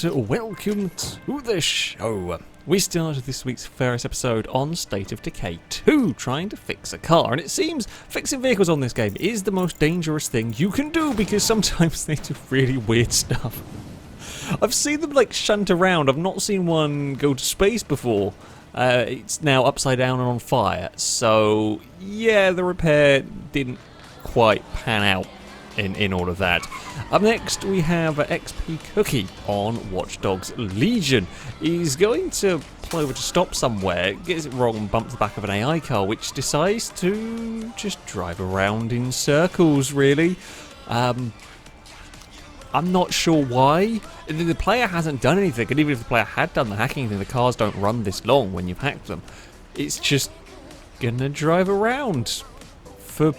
and welcome to the show. We started this week's FailRace episode on State of Decay 2, trying to fix a car, and it seems fixing vehicles on this game is the most dangerous thing you can do because sometimes they do really weird stuff. I've seen them like shunt around. I've not seen one go to space before. It's now upside down and on fire, so yeah, the repair didn't quite pan out in all of that. Up next we have XP Cookie on Watch Dogs Legion. He's going to pull over to stop somewhere, gets it wrong and bumps the back of an AI car, which decides to just drive around in circles, really. I'm not sure why. The player hasn't done anything, and even if the player had done the hacking thing, the cars don't run this long when you've hacked them. It's just gonna drive around for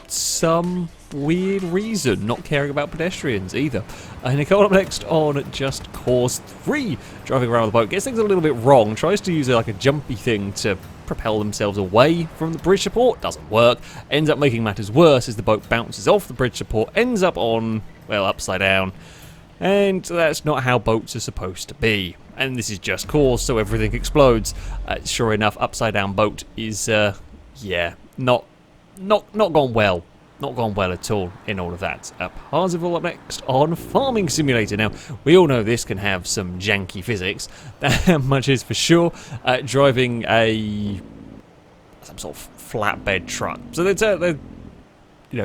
some weird reason, not caring about pedestrians either. And Nicole up next on Just Cause 3, driving around with the boat, gets things a little bit wrong, tries to use like a jumpy thing to propel themselves away from the bridge support, doesn't work, ends up making matters worse as the boat bounces off the bridge support, ends up on, well, upside down, and that's not how boats are supposed to be. And this is Just Cause, so everything explodes. Sure enough, upside down boat is, yeah, not gone well. Not gone well at all in all of that. Parzival up next on Farming Simulator. Now, we all know this can have some janky physics. That much is for sure. Driving some sort of flatbed truck. So they're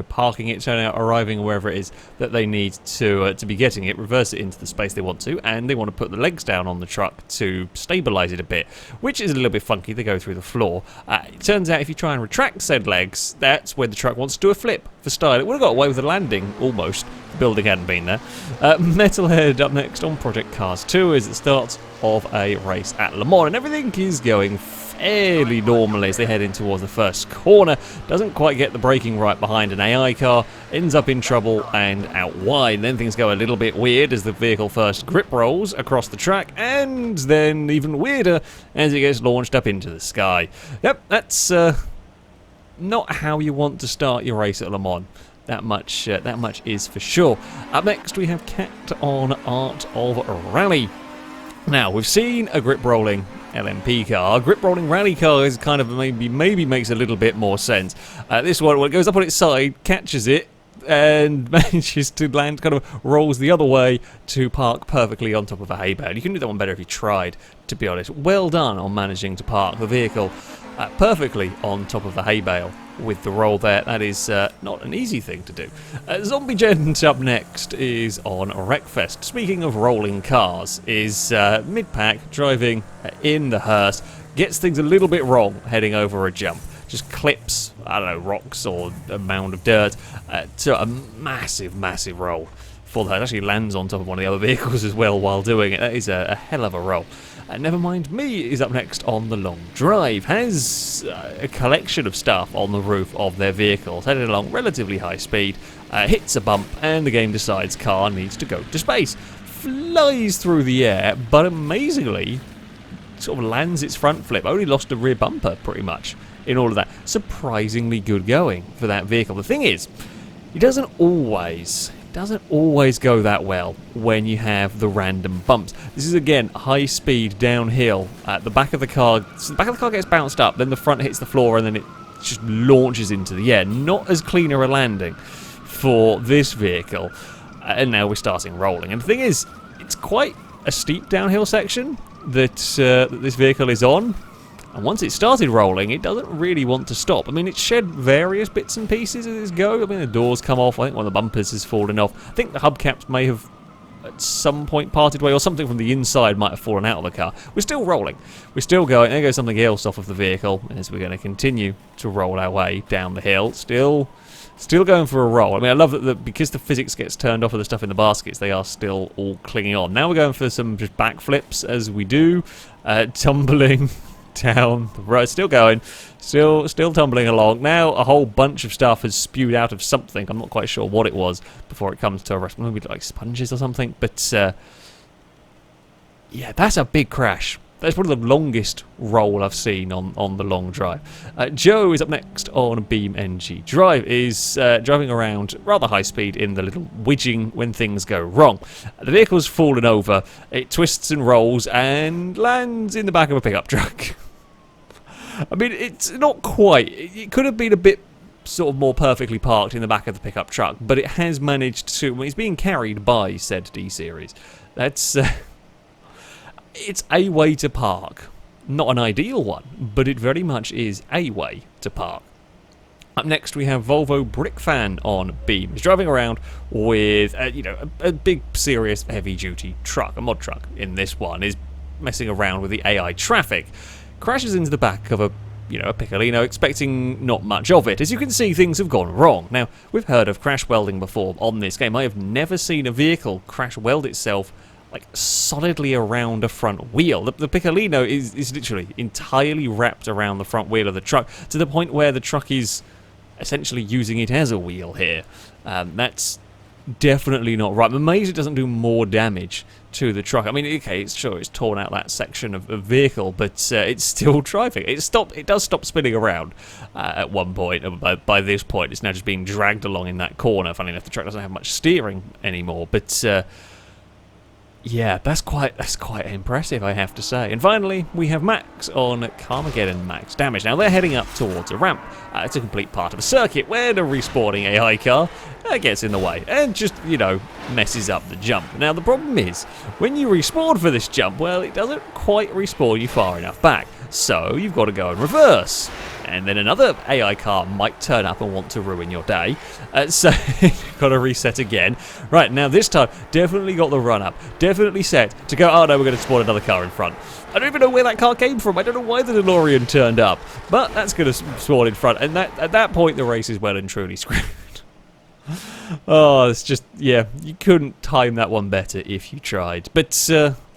parking it, turning out, arriving wherever it is that they need to be getting it, reverse it into the space they want to, and they want to put the legs down on the truck to stabilise it a bit, which is a little bit funky. They go through the floor. It turns out if you try and retract said legs, that's when the truck wants to do a flip for style. It would have got away with a landing, almost. The building hadn't been there. Metalhead up next on Project Cars 2 as it starts of a race at Le Mans, and everything is going fairly normally as they head in towards the first corner. Doesn't quite get the braking right behind an AI car, ends up in trouble and out wide. Then things go a little bit weird as the vehicle first grip rolls across the track, and then even weirder as it gets launched up into the sky. Yep, that's not how you want to start your race at Le Mans. That much is for sure. Up next we have Cat on Art of Rally. Now, we've seen a grip rolling LMP car. A grip rolling rally car is kind of maybe makes a little bit more sense. This one, when it goes up on its side, catches it and manages to land, kind of rolls the other way to park perfectly on top of a hay bale. You can do that one better if you tried, to be honest. Well done on managing to park the vehicle perfectly on top of the hay bale with the roll there. That is not an easy thing to do. Zombie Gent up next is on Wreckfest. Speaking of rolling cars, is mid-pack driving in the hearse, gets things a little bit wrong heading over a jump. Just clips, I don't know, rocks or a mound of dirt to a massive roll. For that, actually lands on top of one of the other vehicles as well while doing it. That is a hell of a roll. Nevermind Me is up next on the long drive. Has a collection of stuff on the roof of their vehicles, headed along relatively high speed, hits a bump, and the game decides car needs to go to space. Flies through the air, but amazingly sort of lands its front flip. Only lost a rear bumper, pretty much, in all of that. Surprisingly good going for that vehicle. The thing is, it doesn't always go that well when you have the random bumps. This is again high speed downhill. The back of the car gets bounced up, then the front hits the floor, and then it just launches into the air. Not as clean a landing for this vehicle. And now we're starting rolling. And the thing is, it's quite a steep downhill section that this vehicle is on. And once it started rolling, it doesn't really want to stop. I mean, it's shed various bits and pieces as it's go. I mean, the doors come off. I think one of the bumpers has fallen off. I think the hubcaps may have at some point parted way, or something from the inside might have fallen out of the car. We're still rolling. We're still going. There goes something else off of the vehicle as we're going to continue to roll our way down the hill. Still going for a roll. I mean, I love that because the physics gets turned off of the stuff in the baskets, they are still all clinging on. Now we're going for some just backflips as we do, tumbling down the road, still going, still tumbling along. Now a whole bunch of stuff has spewed out of something. I'm not quite sure what it was before it comes to a restaurant. Maybe like sponges or something. But yeah, that's a big crash. That's probably the longest roll I've seen on the long drive. Joe is up next on Beam NG. Drive is driving around rather high speed in the little widging when things go wrong. The vehicle's fallen over, it twists and rolls and lands in the back of a pickup truck. I mean, it's not quite. It could have been a bit sort of more perfectly parked in the back of the pickup truck, but it has managed to. Well, it's being carried by said D-Series. That's it's a way to park. Not an ideal one, but it very much is a way to park. Up next, we have Volvo Brickfan on Beam. He's driving around with a big, serious, heavy-duty truck, a mod truck. In this one, is messing around with the AI traffic. Crashes into the back of a Piccolino, expecting not much of it. As you can see, things have gone wrong. Now, we've heard of crash welding before on this game. I have never seen a vehicle crash weld itself like solidly around a front wheel. The Piccolino is literally entirely wrapped around the front wheel of the truck, to the point where the truck is essentially using it as a wheel here. That's definitely not right. I'm amazed it doesn't do more damage to the truck. I mean, okay, it's torn out that section of vehicle, but it's still driving. It does stop spinning around at one point. By this point, it's now just being dragged along in that corner. Funny enough, the truck doesn't have much steering anymore, but yeah, that's quite impressive, I have to say. And finally, we have Max on Carmageddon Max Damage. Now, they're heading up towards a ramp. It's a complete part of a circuit where the respawning AI car gets in the way and just, messes up the jump. Now, the problem is, when you respawn for this jump, well, it doesn't quite respawn you far enough back. So, you've got to go in reverse. And then another AI car might turn up and want to ruin your day. So you've got to reset again. Right, now this time, definitely got the run up. Definitely set to go, oh no, we're going to spawn another car in front. I don't even know where that car came from. I don't know why the DeLorean turned up. But that's going to spawn in front. And at that point, the race is well and truly screwed. Oh, it's just, yeah, you couldn't time that one better if you tried. But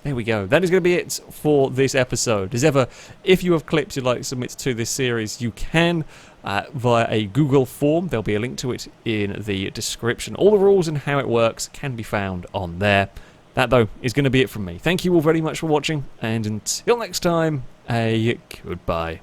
there we go. That is going to be it for this episode. As ever, if you have clips you'd like to submit to this series, you can via a Google form. There'll be a link to it in the description. All the rules and how it works can be found on there. That, though, is going to be it from me. Thank you all very much for watching, and until next time, a goodbye.